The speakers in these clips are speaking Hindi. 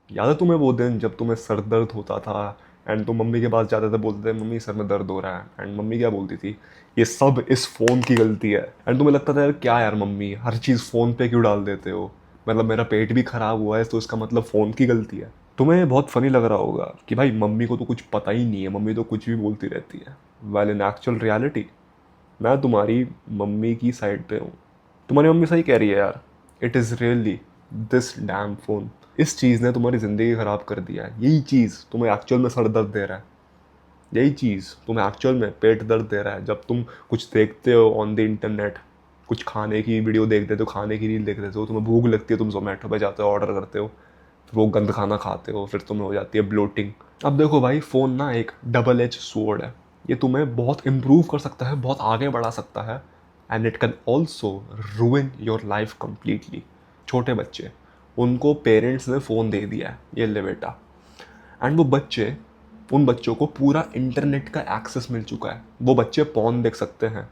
याद है तुम्हें वो दिन जब तुम्हें सर दर्द होता था एंड तुम मम्मी के पास जाते थे, बोलते थे मम्मी सर में दर्द हो रहा है, एंड मम्मी क्या बोलती थी? ये सब इस फ़ोन की गलती है। एंड तुम्हें लगता था यार क्या यार मम्मी हर चीज़ फ़ोन पे क्यों डाल देते हो, मतलब मेरा पेट भी ख़राब हुआ है तो इसका मतलब फ़ोन की गलती है। तुम्हें बहुत फ़नी लग रहा होगा कि भाई मम्मी को तो कुछ पता ही नहीं है, मम्मी तो कुछ भी बोलती रहती है। वेल इन एक्चुअल रियलिटी मैं तुम्हारी मम्मी की साइड पे हूँ। तुम्हारी मम्मी सही कह रही है यार। It is really this dam phone. इस चीज़ ने तुम्हारी ज़िंदगी ख़राब कर दिया है। यही चीज़ तुम्हें एक्चुअल में सर दर्द दे रहा है। यही चीज़ तुम्हें एक्चुअल में पेट दर्द दे रहा है जब तुम कुछ देखते हो ऑन द इंटरनेट, कुछ खाने की वीडियो देखते हो, खाने की रील देख रहे हो, तुम्हें भूख लगती है, तुम जोमेटो पे जाते हो, ऑर्डर करते हो, फिर वो गंद खाना खाते हो, फिर तुम्हें हो जाती है ब्लोटिंग। अब देखो भाई फ़ोन ना एक डबल एज स्वॉर्ड है। ये तुम्हें बहुत इम्प्रूव कर सकता है, बहुत आगे बढ़ा सकता है, and it can also रूइन your life completely. छोटे बच्चे, उनको पेरेंट्स ने फ़ोन दे दिया है, ये ले बेटा, एंड वो बच्चे, उन बच्चों को पूरा इंटरनेट का एक्सेस मिल चुका है। वो बच्चे पॉर्न देख सकते हैं।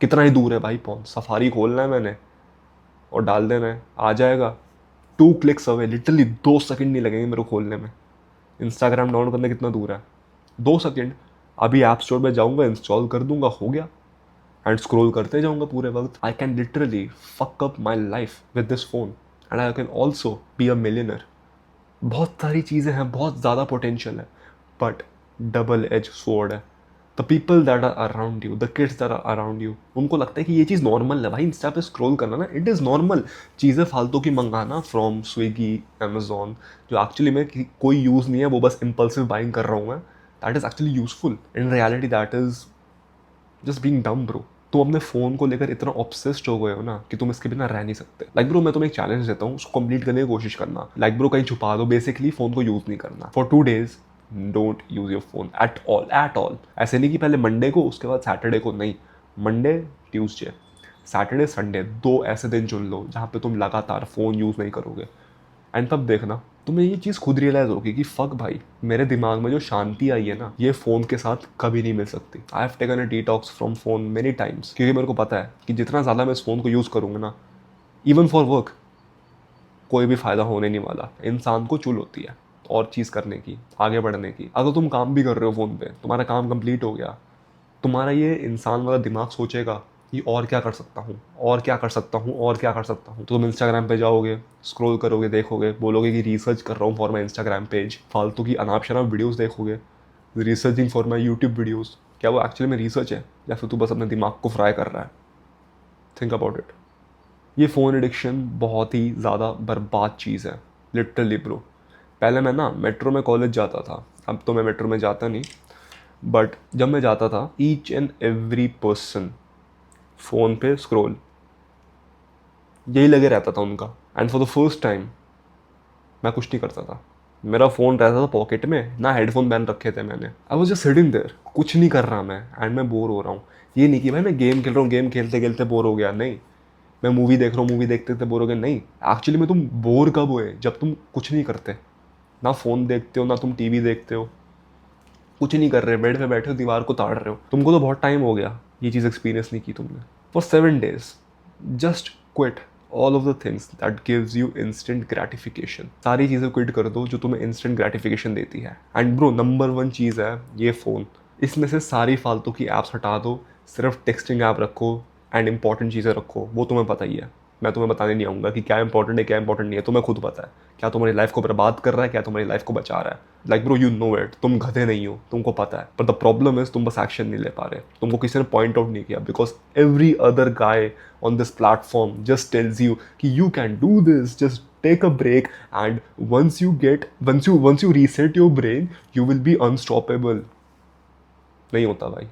कितना ही दूर है भाई पॉर्न, सफारी खोलना है मैंने और डाल देना है, आ जाएगा। 2 क्लिक्स अवे, लिटरली 2 सेकंड नहीं लगेंगे मेरे को खोलने में। इंस्टाग्राम डाउनलोड करने कितना दूर है? 2 सेकंड। अभी ऐप स्टोर में जाऊंगा, इंस्टॉल कर दूंगा, हो गया। एंड स्क्रॉल करते जाऊंगा पूरे वक्त। I can literally fuck up my life with this phone, and I can also be a millionaire. बहुत सारी चीज़ें हैं, बहुत ज़्यादा पोटेंशियल है, बट डबल एज स्वॉर्ड है। The people that are around you, the kids that are around you, उनको लगता है कि ये चीज़ नॉर्मल है भाई, इंस्टा पे स्क्रॉल करना ना, इट इज़ नॉर्मल। चीज़ें फालतू की मंगाना फ्रॉम स्विगी, अमेजोन, जो एक्चुअली में कोई यूज़ नहीं है, वो बस इम्पल्सिव बाइंग कर रहा हूँ मैं, that is actually useful. In reality that is just being डम ब्रो। तुम अपने फ़ोन को लेकर इतना ऑब्सेस्ड हो गए हो ना कि तुम इसके बिना रह नहीं सकते। लाइक ब्रो मैं तुम्हें एक चैलेंज देता हूँ, उसको कंप्लीट करने की कोशिश करना। लाइक ब्रो कहीं छुपा दो, बेसिकली फ़ोन को यूज़ नहीं करना for 2 days। Don't use your phone at all, at all. ऐसे नहीं कि पहले मंडे को उसके बाद सैटरडे को, नहीं। मंडे, ट्यूसडे, सैटरडे, संडे, 2 ऐसे दिन चुन लो जहाँ पे तुम लगातार फ़ोन यूज़ नहीं करोगे। एंड तब देखना तुम्हें ये चीज़ खुद रियलाइज़ होगी कि फ़क भाई, मेरे दिमाग में जो शांति आई है ना, ये फ़ोन के साथ कभी नहीं मिल सकती। I have taken a detox from phone many times, क्योंकि मेरे को पता है कि जितना ज़्यादा मैं इस फ़ोन को यूज़ करूँगा ना, इवन फॉर वर्क, कोई भी फ़ायदा होने नहीं वाला। इंसान को चुल होती है और चीज़ करने की, आगे बढ़ने की। अगर तुम काम भी कर रहे हो फ़ोन पे, तुम्हारा काम कंप्लीट हो गया, तुम्हारा ये इंसान वाला दिमाग सोचेगा कि और क्या कर सकता हूँ, और क्या कर सकता हूँ, और क्या कर सकता हूँ। तो तुम इंस्टाग्राम पे जाओगे, स्क्रॉल करोगे, देखोगे, बोलोगे कि रिसर्च कर रहा हूँ फॉर माई इंस्टाग्राम पेज, फालतू की अनाप शनाप वीडियोज़ देखोगे, researching for my YouTube videos. क्या वो एक्चुअली में रिसर्च है, या फिर तू बस अपने दिमाग को फ्राई कर रहा है? Think about it. ये फ़ोन एडिक्शन बहुत ही ज़्यादा बर्बाद चीज़ है, लिटरली ब्रो। पहले मैं ना मेट्रो में कॉलेज जाता था, अब तो मैं मेट्रो में जाता नहीं, बट जब मैं जाता था, each and every person phone पे स्क्रॉल, यही लगे रहता था उनका। And for the first time मैं कुछ नहीं करता था। मेरा फ़ोन रहता था पॉकेट में, ना हेडफोन पहन रखे थे मैंने। I was just sitting there, कुछ नहीं कर रहा मैं, एंड मैं बोर हो रहा हूँ। ये नहीं कि भाई मैं गेम खेल रहा हूँ, गेम खेलते खेलते बोर हो गया, नहीं। मैं मूवी देख रहा हूँ, मूवी देखते देखते बोर हो गया, नहीं। एक्चुअली में तुम बोर कब हुए? जब तुम कुछ नहीं करते, ना फ़ोन देखते हो, ना तुम टीवी देखते हो, कुछ नहीं कर रहे, बेड पे बैठे हो, दीवार को ताड़ रहे हो। तुमको तो बहुत टाइम हो गया ये चीज़ एक्सपीरियंस नहीं की तुमने। For 7 days just quit all of the things that gives you instant gratification. सारी चीज़ें क्विट कर दो जो तुम्हें इंस्टेंट ग्रेटिफिकेशन देती है। एंड ब्रो नंबर 1 चीज़ है ये फ़ोन। इसमें से सारी फालतू की ऐप्स हटा दो, सिर्फ टेक्सटिंग ऐप रखो, एंड इंपॉर्टेंट चीज़ें रखो। वो तुम्हें पता ही है, मैं तुम्हें बताने नहीं आऊँगा कि क्या इंपॉर्टेंट है, क्या इंपॉर्टेंट नहीं है, तुम्हें खुद पता है। क्या तुम्हारी लाइफ को बर्बाद कर रहा है, क्या तुम्हारी लाइफ को बचा रहा है। Like bro you know it, तुम गधे नहीं हो, तुमको पता है। पर द प्रॉब्लम इज तुम बस एक्शन नहीं ले पा रहे, तुमको किसी ने पॉइंट आउट नहीं किया, because every other guy on this platform just tells you कि you can do this, just take a break, and once you reset your brain, you will be unstoppable। नहीं होता भाई,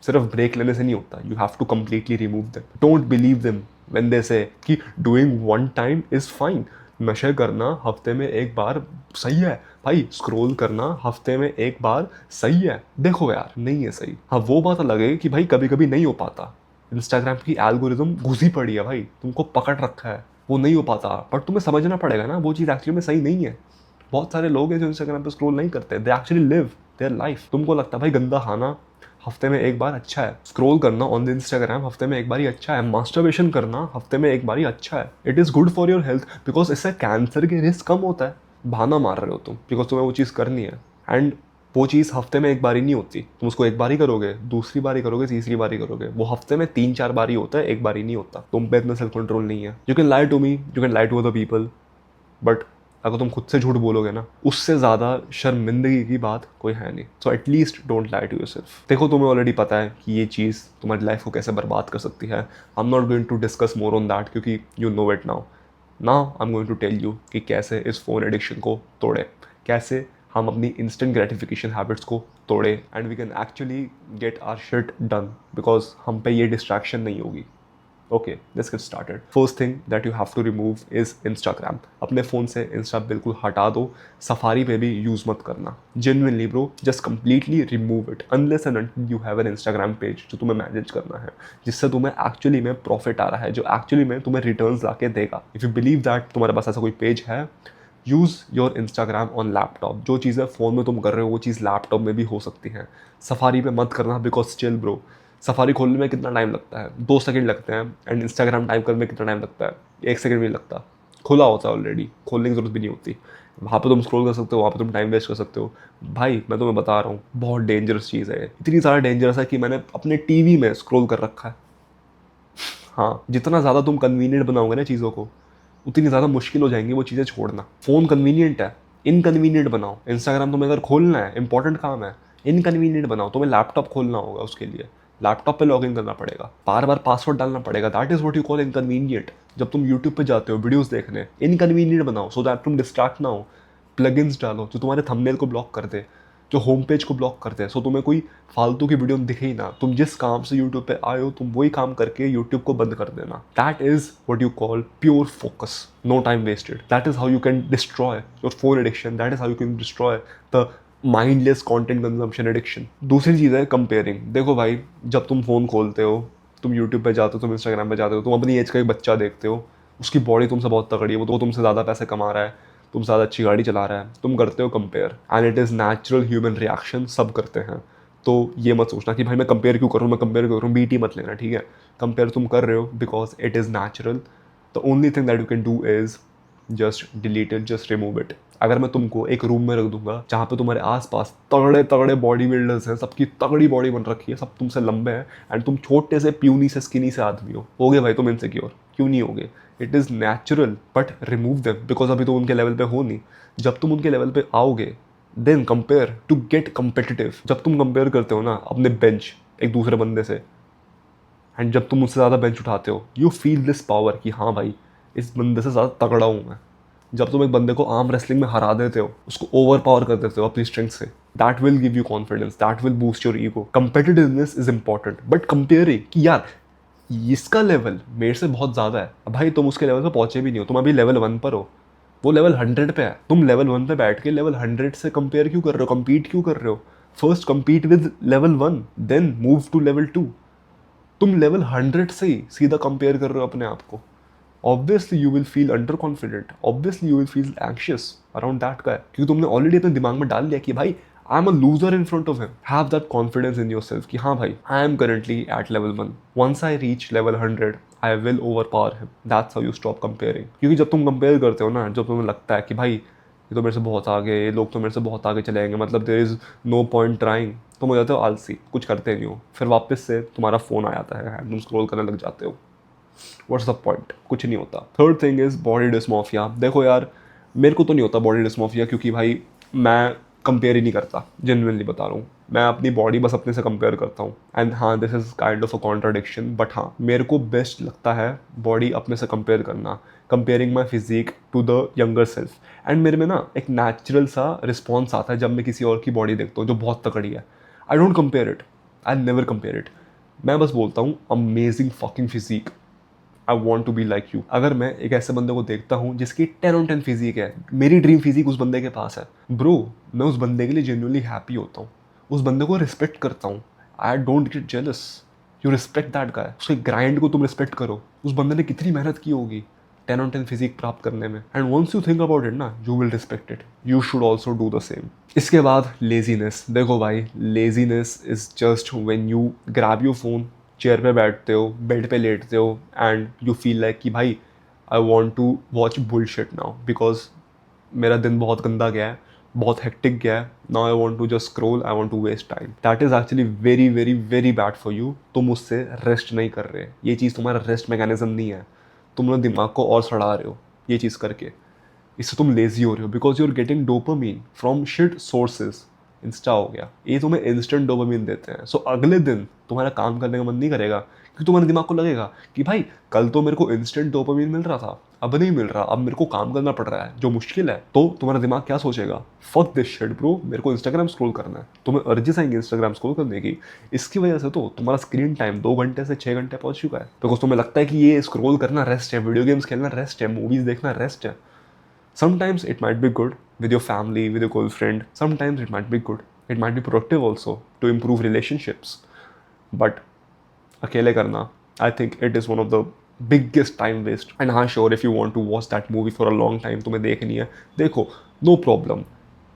सिर्फ ब्रेक लेने से नहीं होता, you have to completely remove them. Don't believe them when they say कि doing one time is fine. नशे करना हफ्ते में एक बार सही है भाई, स्क्रॉल करना हफ्ते में एक बार सही है, देखो यार नहीं है सही। हाँ वो बात अलग है कि भाई कभी कभी नहीं हो पाता, इंस्टाग्राम की एल्गोरिदम घुसी पड़ी है भाई, तुमको पकड़ रखा है, वो नहीं हो पाता। बट तुम्हें समझना पड़ेगा ना वो चीज़ एक्चुअली में सही नहीं है। बहुत सारे लोग हैं जो इंस्टाग्राम पे स्क्रॉल नहीं करते, they actually live their life. तुमको लगता है भाई गंदा खाना हफ्ते में एक बार अच्छा है, स्क्रॉल करना ऑन द इंस्टाग्राम हफ्ते में एक बार ही अच्छा है, मास्टरबेशन करना हफ्ते में एक बार ही अच्छा है। It is good for your health, because इससे कैंसर के रिस्क कम होता है। बहाना मार रहे हो तुम, बिकॉज तुम्हें वो चीज़ करनी है, एंड वो चीज़ हफ्ते में एक बार ही नहीं होती। तुम उसको एक बार ही करोगे, दूसरी बार ही करोगे, तीसरी बार ही करोगे। वो हफ्ते में 3-4 बार ही होता है, एक बार ही नहीं होता। तुम पे इतना सेल्फ कंट्रोल नहीं है। You can lie to me, you can lie to other people, but अगर तुम खुद से झूठ बोलोगे ना, उससे ज़्यादा शर्मिंदगी की बात कोई है नहीं। So at least don't lie to yourself. देखो, तुम्हें ऑलरेडी पता है कि ये चीज़ तुम्हारी लाइफ को कैसे बर्बाद कर सकती है। I am not going to discuss more on that, क्योंकि you know it now. Now I am going to tell you कि कैसे इस फ़ोन एडिक्शन को तोड़े, कैसे हम अपनी इंस्टेंट ग्रेटिफिकेशन हैबिट्स को तोड़े, and we can actually get our shit done, because हम पे ये डिस्ट्रैक्शन नहीं होगी। Okay, let's get started. First thing that you have to remove is Instagram. अपने फ़ोन से इंस्टा बिल्कुल हटा दो। सफारी पे भी यूज़ मत करना। Genuinely bro, just completely remove it unless and until you have an Instagram page जो तुम्हें मैनेज करना है, जिससे तुम्हें एक्चुअली में प्रॉफिट आ रहा है, जो एक्चुअली में तुम्हें रिटर्न्स ला के देगा। इफ़ यू बिलीव दैट तुम्हारे पास ऐसा कोई पेज है, use your Instagram on laptop. जो चीज़ें फ़ोन में तुम कर रहे हो वो चीज़ लैपटॉप में भी हो सकती है। सफारी पे मत करना, बिकॉज स्टिल ब्रो, सफारी खोलने में कितना टाइम लगता है? 2 सेकंड लगते हैं। एंड इंस्टाग्राम टाइप करने में कितना टाइम लगता है? 1 सेकंड भी नहीं लगता। खुला होता है ऑलरेडी, खोलने की ज़रूरत भी नहीं होती। वहाँ पे तुम स्क्रॉल कर सकते हो, वहाँ पे तुम टाइम वेस्ट कर सकते हो। भाई मैं तुम्हें बता रहा हूँ, बहुत डेंजरस चीज़ है। इतनी ज़्यादा डेंजरस है कि मैंने अपने टीवी में स्क्रॉल कर रखा है। हाँ, जितना ज़्यादा तुम कन्वीनियंट बनाओगे ना चीज़ों को, उतनी ज़्यादा मुश्किल हो जाएंगी वो चीज़ें छोड़ना। फ़ोन कन्वीनियंट है, इनकन्वीनियंट बनाओ। इंस्टाग्राम तुम्हें अगर खोलना है, इंपॉर्टेंट काम है, इनकन्वीनियंट बनाओ। तुम्हें लैपटॉप खोलना होगा, उसके लिए लैपटॉप पे लॉगिन करना पड़ेगा, बार बार पासवर्ड डालना पड़ेगा। That is what you call inconvenient. जब तुम यूट्यूब पे जाते हो वीडियोस देखने, इनकन्वीनियंट बनाओ सो दैट तुम डिस्ट्रैक्ट ना हो। प्लगइन्स डालो जो तुम्हारे थंबनेल को ब्लॉक कर दे, जो होम पेज को ब्लॉक करते हैं, सो तुम्हें कोई फालतू की वीडियो दिखे ही ना। तुम जिस काम से यूट्यूब पे आए हो, तुम वही काम करके यूट्यूब को बंद कर देना। That is what you call pure focus, no time wasted. That is how you can destroy your phone addiction. That is how you can destroy the mindless content consumption addiction. दूसरी चीज़ है कंपेयरिंग। देखो भाई, जब तुम फ़ोन खोलते हो, तुम यूट्यूब पे जाते हो, तुम इंस्टाग्राम पे जाते हो, तुम अपनी एज का एक बच्चा देखते हो, उसकी बॉडी तुमसे बहुत तगड़ी है, वो तुमसे ज़्यादा पैसे कमा रहा है, तुम ज़्यादा अच्छी गाड़ी चला रहा है, तुम करते हो compare, and it is natural human reaction, सब करते हैं। तो ये मत सोचना कि भाई मैं कंपेयर क्यों करूँ, मैं कंपेयर क्यों करूँ, बीटी मत लेना, ठीक है? कंपेयर तुम कर रहे हो because it is natural. The only thing that you can do is just delete it, just remove it. अगर मैं तुमको एक रूम में रख दूंगा जहाँ पे तुम्हारे आसपास तगड़े तगड़े बॉडी बिल्डर्स हैं, सबकी तगड़ी बॉडी बन रखी है, सब तुमसे लंबे हैं, एंड तुम छोटे से प्यूनी से स्किनी से आदमी होगे भाई तुम इनसिक्योर? क्यों नहीं होगे? It is natural, but remove them, because अभी तो उनके लेवल पे हो नहीं। जब तुम उनके लेवल पे आओगे, then compare to get competitive. जब तुम कंपेयर करते हो ना अपने बेंच एक दूसरे बंदे से, एंड जब तुम उससे ज़्यादा बेंच उठाते हो, यू फील दिस पावर कि हाँ भाई, इस बंदे से ज़्यादा तगड़ा हूँ मैं। जब तुम एक बंदे को आर्म रेसलिंग में हरा देते हो, उसको ओवर पावर कर देते हो अपनी स्ट्रेंथ से, that will give you confidence, that will boost your ego. Competitiveness is important, but comparing कि यार इसका लेवल मेरे से बहुत ज़्यादा है, अब भाई तुम उसके लेवल पे पहुंचे भी नहीं हो, तुम अभी लेवल 1 पर हो, वो लेवल 100 पे है। तुम लेवल 1 पे बैठ के लेवल 100 से कंपेयर क्यों कर रहे हो, compete क्यों कर रहे हो? First compete with level 1, then move to level 2। तुम लेवल 100 से ही सीधा कंपेयर कर रहे हो अपने आप को। Obviously you will feel under confident, obviously you will feel anxious around that guy, क्योंकि तुमने ऑलरेडी अपने दिमाग में डाल लिया कि भाई I am a loser in front of him. Have that confidence in your self कि हाँ भाई, I am currently at level 1, once I reach level 100 I will overpower him. That's how you stop comparing. क्योंकि जब तुम कंपेयर करते हो ना, जब तुम्हें लगता है कि भाई ये तो मेरे से बहुत आगे, ये लोग तो मेरे से बहुत आगे चले जाएंगे, मतलब there is no point trying, तुम हो जाते हो आलसी, कुछ करते नहीं हो। फिर वापस से तुम्हारा फ़ोन आ जाता है, तुम स्क्रॉल करने लग जाते हो। What's the point? कुछ नहीं होता। Third thing is body dysmorphia. देखो यार, मेरे को तो नहीं होता बॉडी डिस्मॉर्फिया, क्योंकि भाई मैं कंपेयर ही नहीं करता, जेन्युइनली बता रहा हूँ। मैं अपनी बॉडी बस अपने से कंपेयर करता हूँ, एंड हाँ this is kind of a contradiction, but हाँ मेरे को बेस्ट लगता है बॉडी अपने से कंपेयर करना, comparing my physique to the younger self. And मेरे में ना एक नेचुरल सा रिस्पॉन्स आता है जब मैं किसी और की बॉडी देखता हूँ जो बहुत तगड़ी है। I don't compare it, I never compare it. मैं बस बोलता हूँ amazing fucking physique, I want to be like you. अगर मैं एक ऐसे बंदे को देखता हूँ जिसकी 10 on 10 फिजिक है, मेरी ड्रीम फिजिक उस बंदे के पास है, ब्रो मैं उस बंदे के लिए जेन्युइनली हैप्पी होता हूँ, उस बंदे को रिस्पेक्ट करता हूँ। I don't get jealous, you respect that guy. उसके ग्राइंड को तुम रिस्पेक्ट करो, उस बंदे ने कितनी मेहनत की होगी, 10 on 10 फिजिक प्राप्त करने में। And once you think about it ना, you will respect it, you should also do the same. इसके बाद लेजीनेस। देखो भाई, laziness is just when you grab your phone, chair पे बैठते हो, बेड पे लेटते हो एंड यू फील लाइक कि भाई I want to watch bullshit now because मेरा दिन बहुत गंदा गया है, बहुत हेक्टिक गया है, now I want to just scroll, I want to waste time. That is actually very very very bad for you. तुम उससे रेस्ट नहीं कर रहे, ये चीज़ तुम्हारा रेस्ट मैकेनिज्म नहीं है, तुम अपने दिमाग को और सड़ा रहे हो ये चीज़ करके। इससे तुम लेजी हो रहे हो because you are getting dopamine from shit sources. Insta हो गया, ये तुम्हें इंस्टेंट डोपामीन देते हैं। सो अगले दिन तुम्हारा काम करने का मन नहीं करेगा क्योंकि तुम्हारे दिमाग को लगेगा कि भाई कल तो मेरे को इंस्टेंट डोपामीन मिल रहा था, अब नहीं मिल रहा, अब मेरे को काम करना पड़ रहा है जो मुश्किल है। तो तुम्हारा दिमाग क्या सोचेगा, फक दिस शिट ब्रो, मेरे को इंस्टाग्राम स्क्रॉल करना है। तुम्हें अर्जेस आएंगे इंस्टाग्राम स्क्रॉल करने की। इसकी वजह से तो तुम्हारा स्क्रीन टाइम 2 घंटे से 6 घंटे पहुंच चुका है बिकॉज तुम्हें लगता है कि ये स्क्रॉल करना रेस्ट है, वीडियो गेम्स खेलना रेस्ट है, मूवीज देखना रेस्ट है। Sometimes it might be good with your family, with your girlfriend. Sometimes it might be good. It might be productive also to improve relationships. But अकेले करना, I think it is one of the biggest time waste. And हाँ sure, if you want to watch that movie for a long time, तुम्हें देखनी है, देखो, no problem.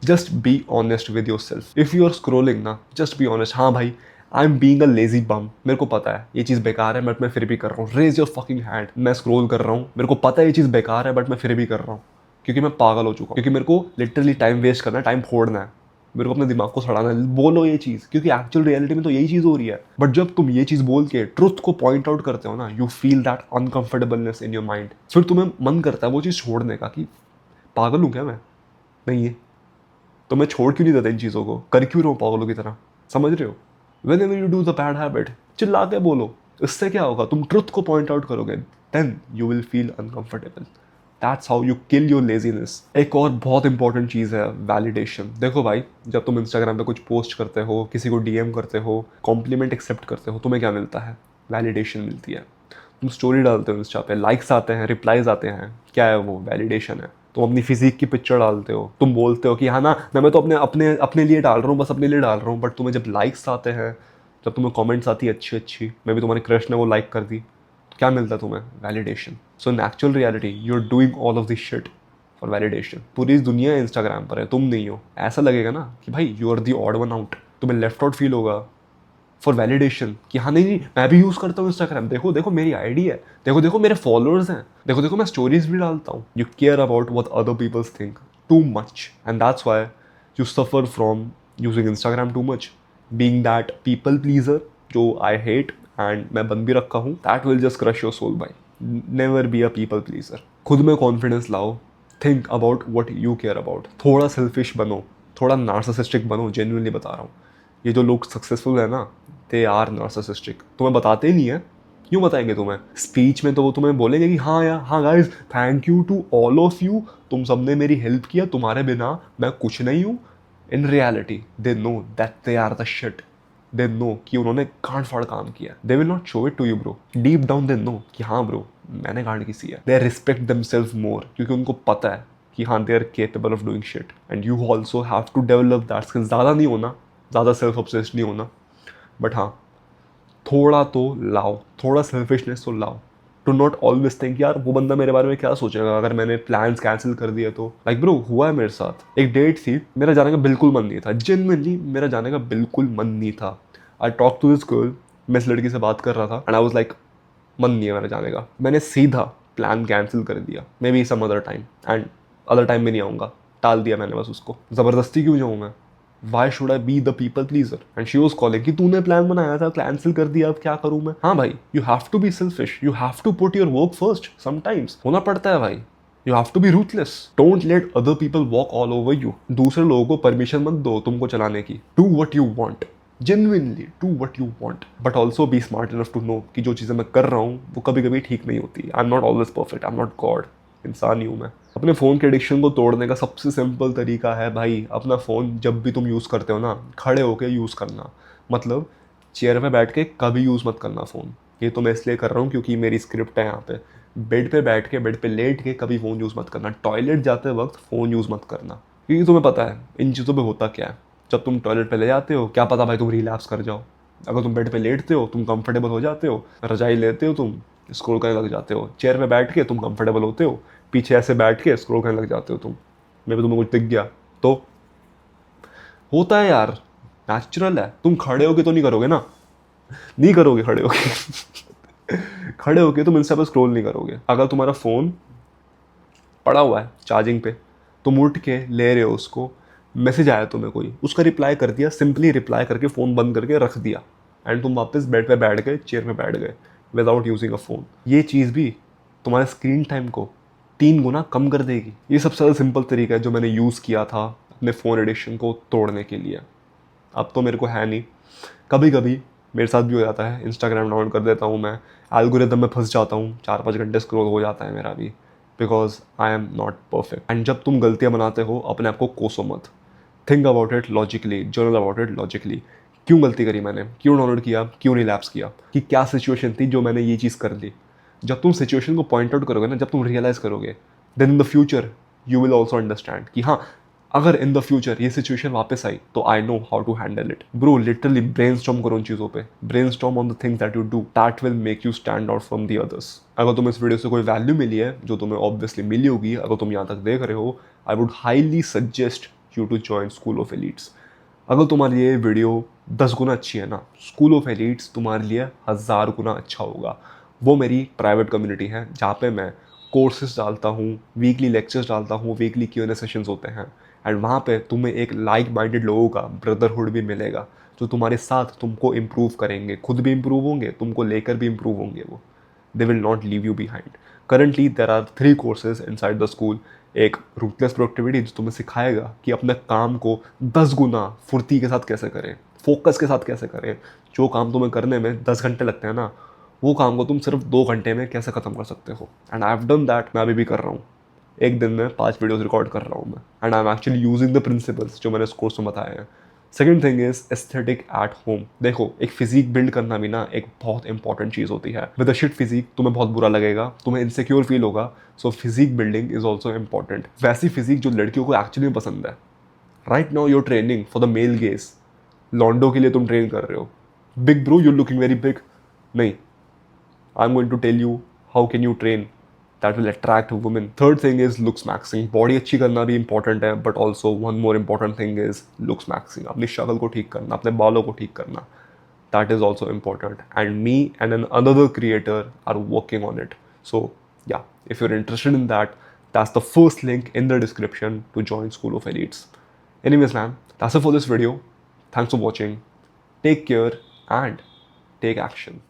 Just be honest with yourself. If you are scrolling ना, just be honest. हाँ भाई, I'm being a lazy bum. मेरे को पता है ये चीज़ बेकार है बट मैं फिर भी कर रहा हूँ। Raise your fucking hand. मैं स्क्रॉल कर रहा हूँ, मेरे को पता है ये चीज़ बेकार है बट मैं फिर भी कर रहा हूँ क्योंकि मैं पागल हो चुका हूँ, क्योंकि मेरे को लिटरली टाइम वेस्ट करना है, टाइम फोड़ना है, मेरे को अपने दिमाग को सड़ाना है। बोलो ये चीज़, क्योंकि एक्चुअल रियलिटी में तो यही चीज़ हो रही है। बट जब तुम ये चीज़ बोल के ट्रुथ को पॉइंट आउट करते हो ना, you feel that uncomfortableness in your mind. फिर तुम्हें मन करता है वो चीज़ छोड़ने का कि पागल हूँ क्या मैं, नहीं है तो मैं छोड़ क्यों नहीं देता इन चीज़ों को, कर क्यों रहा हूँ पागलों की तरह, समझ रहे हो। Whenever you do the bad habit, चिल्ला के बोलो, इससे क्या होगा, तुम ट्रुथ को पॉइंट आउट करोगे, then you will feel uncomfortable. That's how you kill your laziness. एक और बहुत इंपॉर्टेंट चीज़ है वैलिडेशन। देखो भाई, जब तुम इंस्टाग्राम पे कुछ पोस्ट करते हो, किसी को डीएम करते हो, कॉम्प्लीमेंट एक्सेप्ट करते हो, तुम्हें क्या मिलता है, वैलिडेशन मिलती है। तुम स्टोरी डालते हो इंस्टा पे, लाइक्स आते हैं, रिप्लाइज आते हैं, क्या है वो, वैलिडेशन है। तुम अपनी फिजिक की पिक्चर डालते हो, तुम बोलते हो कि हाँ ना मैं तो अपने अपने अपने लिए डाल रहा हूँ, बस अपने लिए डाल रहा हूँ, बट तुम्हें जब लाइक्स आते हैं, जब तुम्हें कमेंट्स आती है अच्छी अच्छी, मे भी तुम्हारे क्रश ने वो लाइक कर दी, तो क्या मिलता है तुम्हें, validation. So in actual reality you are doing all of this shit for validation. पूरी दुनिया इंस्टाग्राम पर है, तुम नहीं हो। ऐसा लगेगा ना कि भाई you are the odd one out, तुम्हें लेफ्ट आउट फील होगा फॉर वैलिडेशन कि हाँ नहीं मैं भी यूज़ करता हूँ इंस्टाग्राम, देखो देखो मेरी आईडी है, देखो देखो मेरे फॉलोअर्स हैं, देखो देखो मैं स्टोरीज भी डालता हूँ। You care about what other people's think too much and that's why you suffer from using Instagram too much, being that people pleaser जो आई हेट एंड मैं बन भी रखा हूँ। That will just crush your soul bye. Never be a people pleaser. खुद में कॉन्फिडेंस लाओ, think about what you care about, थोड़ा सेल्फिश बनो, थोड़ा नार्सिसिस्टिक बनो, जेन्युइनली बता रहा हूँ। ये जो लोग सक्सेसफुल है ना, दे आर नार्सिसिस्टिक। तुम्हें बताते ही नहीं है, क्यों बताएंगे तुम्हें, स्पीच में तो वो तुम्हें बोलेंगे कि हाँ यार हाँ guys thank you to all of you, तुम सबने मेरी हेल्प किया, तुम्हारे बिना मैं कुछ नहीं हूँ। In reality they know that they are the shit, they know कि उन्होंने गांड फाड़ काम किया। They will not show it to you bro, deep down they know कि हाँ ब्रो मैंने गांड की सी है। दे रिस्पेक्ट देमसेल्फ मोर क्योंकि उनको पता है कि हाँ they are capable of doing shit and you also have to develop that skill. ज़्यादा नहीं होना, ज़्यादा सेल्फ ऑब्सेस्ड नहीं होना, बट हाँ थोड़ा तो लाओ, थोड़ा सेल्फिशनेस तो लाओ। टू नॉट ऑलवेज थिंक यार वो बंदा मेरे बारे में क्या सोचेगा अगर मैंने प्लान्स कैंसिल कर दिया तो। लाइक ब्रो हुआ है मेरे साथ, एक डेट थी, मेरा जाने का बिल्कुल मन नहीं था, जेन्युइनली मेरा जाने का बिल्कुल मन नहीं था। I talk to this girl, मैं इस लड़की से बात कर रहा था एंड आई वाज लाइक मन नहीं है मेरा जाने का। मैंने सीधा प्लान कैंसिल कर दिया, maybe some other time and other time में नहीं आऊँगा, टाल दिया मैंने बस उसको। ज़बरदस्ती क्यों जाऊँ मैं, why should I be the people pleaser. And she was calling कि तूने प्लान बनाया था कैंसिल कर दिया, अब क्या करूँ मैं। हाँ भाई you have to be selfish, you have to put your work first, sometimes होना पड़ता है भाई। You have to be ruthless, don't let other people walk all over you. दूसरे लोगों को परमिशन मत दो तुमको चलाने की। Do what you want, genuinely do what you want, but also be smart enough to know कि जो चीज़ें मैं कर रहा हूँ वो कभी कभी ठीक नहीं होती। I'm not always perfect, I'm not God, इंसान ही हूँ मैं। अपने फ़ोन के एडिक्शन को तोड़ने का सबसे सिंपल तरीका है भाई, अपना फ़ोन जब भी तुम यूज़ करते हो ना, खड़े होकर यूज़ करना। मतलब चेयर पे बैठ के कभी यूज़ मत करना फ़ोन। ये तो मैं इसलिए कर रहा हूँ क्योंकि मेरी स्क्रिप्ट है यहाँ पे। बेड पे बैठ के, बेड पे लेट के कभी फ़ोन यूज़ मत करना। टॉयलेट जाते वक्त फ़ोन यूज़ मत करना, क्योंकि तुम्हें पता है इन चीज़ों पर होता क्या है। जब तुम टॉयलेट पे ले जाते हो, क्या पता भाई तुम रिलैप्स कर जाओ। अगर तुम बेड पे लेटते हो, तुम कंफर्टेबल हो जाते हो, रजाई लेते हो तुम, स्क्रॉल करने लग जाते हो। चेयर पे बैठ के तुम कंफर्टेबल होते हो, पीछे ऐसे बैठ के स्क्रॉल करने लग जाते हो तुम। मे भी तुम्हें कुछ दिख गया तो होता है यार, नेचुरल है। तुम खड़े होके तो नहीं करोगे ना, नहीं करोगे खड़े होके। खड़े होके तुम इंस्टा पर स्क्रॉल नहीं करोगे। अगर तुम्हारा फ़ोन पड़ा हुआ है चार्जिंग पे, तुम उठ के ले रहे हो उसको, मैसेज आया तुम्हें कोई, उसका रिप्लाई कर दिया, सिंपली रिप्लाई करके फ़ोन बंद करके रख दिया, एंड तुम वापस बेड पे बैठ गए, चेयर पे बैठ गए विदाउट यूजिंग अ फ़ोन। ये चीज़ भी तुम्हारे स्क्रीन टाइम को 3 गुना कम कर देगी। ये सबसे ज़्यादा सिंपल तरीका है जो मैंने यूज़ किया था अपने फ़ोन एडिक्शन को तोड़ने के लिए। अब तो मेरे को है नहीं, कभी कभी मेरे साथ भी हो जाता है, इंस्टाग्राम डाउनलोड कर देता हूँ मैं, एल्गोरिदम में फंस जाता हूँ, 4-5 घंटे स्क्रॉल हो जाता है मेरा भी, because I am not perfect. And जब तुम गलतियाँ बनाते हो अपने आप को कोसो मत, think about it logically, journal about it logically. क्यों गलती करी मैंने, क्यों डाउनलोड किया, क्यों रिलैप्स किया, कि क्या सिचुएशन थी जो मैंने ये चीज़ कर ली। जब तुम सिचुएशन को पॉइंट आउट करोगे ना, जब तुम रियलाइज़ करोगे, then in the future you will also understand कि हाँ, अगर इन द फ्यूचर ये सिचुएशन वापस आई तो I know how to handle it. Bro literally brainstorm करो उन चीज़ों पे, brainstorm on the things that you do, that will make you stand out from the others. अगर तुम्हें इस वीडियो से कोई वैल्यू मिली है, जो तुम्हें ऑब्वियसली मिली होगी अगर तुम यहाँ तक देख रहे हो, I would highly suggest you to join School of Elites. अगर तुम्हारी ये वीडियो 10 गुना अच्छी है ना, स्कूल ऑफ एलीट्स तुम्हारे लिए 1000 गुना अच्छा होगा। वो मेरी प्राइवेट कम्युनिटी है जहाँ पे मैं कोर्सेज डालता हूँ, वीकली लेक्चर्स डालता हूँ, वीकली Q&A सेशंस होते हैं, एंड वहाँ पे तुम्हें एक लाइक माइंडेड लोगों का ब्रदरहुड भी मिलेगा जो तुम्हारे साथ तुमको इम्प्रूव करेंगे, खुद भी इम्प्रूव होंगे, तुमको लेकर भी इम्प्रूव होंगे वो। They will not leave you behind. Currently there are 3 courses inside the school. एक रूथलेस प्रोडक्टिविटी जो तुम्हें सिखाएगा कि अपने काम को 10 गुना फुर्ती के साथ कैसे करें, फोकस के साथ कैसे करें। जो काम तुम्हें करने में 10 घंटे लगते हैं ना, वो काम को तुम सिर्फ 2 घंटे में कैसे ख़त्म कर सकते हो। And I have done that, मैं अभी भी कर रहा हूँ। एक दिन में 5 वीडियोज़ रिकॉर्ड कर रहा हूँ मैं, and I am actually using the principles जो मैंने इस कोर्स में बताए हैं। Second thing is aesthetic at home. देखो, एक फिजिक बिल्ड करना भी ना एक बहुत इंपॉर्टेंट चीज़ होती है। विद अ शिट फिजिक तुम्हें बहुत बुरा लगेगा, तुम्हें इनसिक्योर फील होगा, so physique building is also important. वैसी फिजिक जो लड़कियों को एक्चुअली पसंद है। Right now your training for the male gaze, लॉन्डो के लिए तुम ट्रेन कर रहे हो, big bro you looking very big, नहीं, I'm going to tell you how can you train that will attract women. Third thing is looks maxing. Body अच्छी करना भी important है, but also one more important thing is looks maxing. अपनी शक्ल को ठीक करना, अपने बालों को ठीक करना, that is also important. And me and another creator are working on it. So yeah, if you're interested in that, that's the first link in the description to join School of Elites. Anyways, man, that's it for this video. Thanks for watching. Take care and take action.